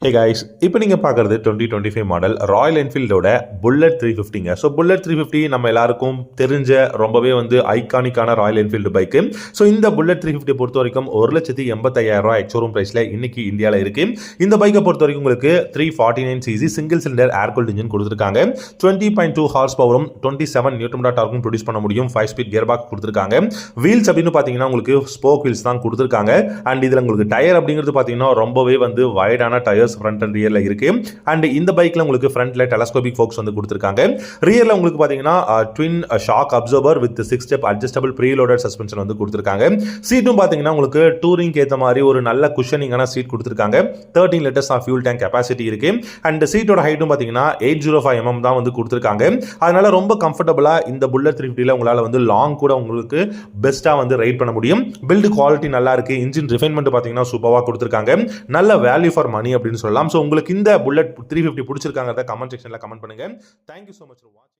Hey guys, இப்போ நீங்கள் பார்க்குறது 2025 மாடல் ராயல் என்ஃபீல்டோட புல்லட் 350ங்க. ஸோ புல்லட் 350 நம்ம எல்லாருக்கும் தெரிஞ்ச ரொம்பவே ஐகானிக்கான ராயல் என்ஃபீல்டு பைக்கு. ஸோ இந்த புல்லட் 350 பொறுத்த வரைக்கும் 1,85,000 எக்ஸோரூம் ப்ரைஸில் இன்னைக்கு இந்தியாவில் இருக்குது. இந்த பைக்கை பொறுத்த வரைக்கும் உங்களுக்கு 349 சிசி சிங்கிள் சிலிண்டர் ஏர் கூல்ட் இன்ஜின் கொடுத்துருக்காங்க. 20.2 ஹார்ஸ் பவரும் 27 நியூட்டன் மீட்டர் டார்க்கும் ப்ரொடியூஸ் பண்ண முடியும். 5 ஸ்பீட் கியர் பாக்ஸ் கொடுத்துருக்காங்க. வீல்ஸ் அப்படின்னு பார்த்தீங்கன்னா உங்களுக்கு ஸ்போக் வீல்ஸ் தான் கொடுத்துருக்காங்க. அண்ட் இதில் உங்களுக்கு டயர் அப்படிங்கிறது பார்த்தீங்கன்னா ரொம்பவே வைடான டயர் ஃப்ரண்ட் அண்ட் ரியர்ல இருக்கு. அண்ட் இந்த பைக்ல உங்களுக்கு ஃப்ரண்ட்ல டெலஸ்கோபிக் ஃபோக்ஸ் கொடுத்திருக்காங்க. ரியர்ல உங்களுக்கு பாத்தீங்கன்னா twin shock observer with 6 step adjustable preloaded suspension கொடுத்திருக்காங்க. சீட்டும் பாத்தீங்கன்னா உங்களுக்கு டூரிங் ஏத்த மாதிரி ஒரு நல்ல குஷனிங்கான சீட் கொடுத்திருக்காங்க. 13 litres of fuel tank capacity இருக்கு. அண்ட் சீட்டோட ஹைட்டும் பாத்தீங்கன்னா 805 mm தான் கொடுத்திருக்காங்க. அதனால ரொம்ப கம்ஃபர்டபுளா இந்த புல்லட் 350ல உங்களால லாங் கூட உங்களுக்கு பெஸ்டா ரைட் பண்ண முடியும். பில்ட் குவாலிட்டி நல்லா இருக்கு. இன்ஜின் ரிஃபைன்மெண்ட் பாத்தீங்கன்னா சூப்பரா கொடுத்திருக்காங்க. நல்ல வேல்யூ ஃபார் மணி அப்படின்னு சொல்லலாம். ஸோ உங்களுக்கு இந்த புல்லட் 350 பிடிச்சிருக்காங்க கமெண்ட் செக்ஷன்ல கமெண்ட் பண்ணுங்க. தேங்க்யூ ஸோ மச் ஃபார் வாட்சிங்.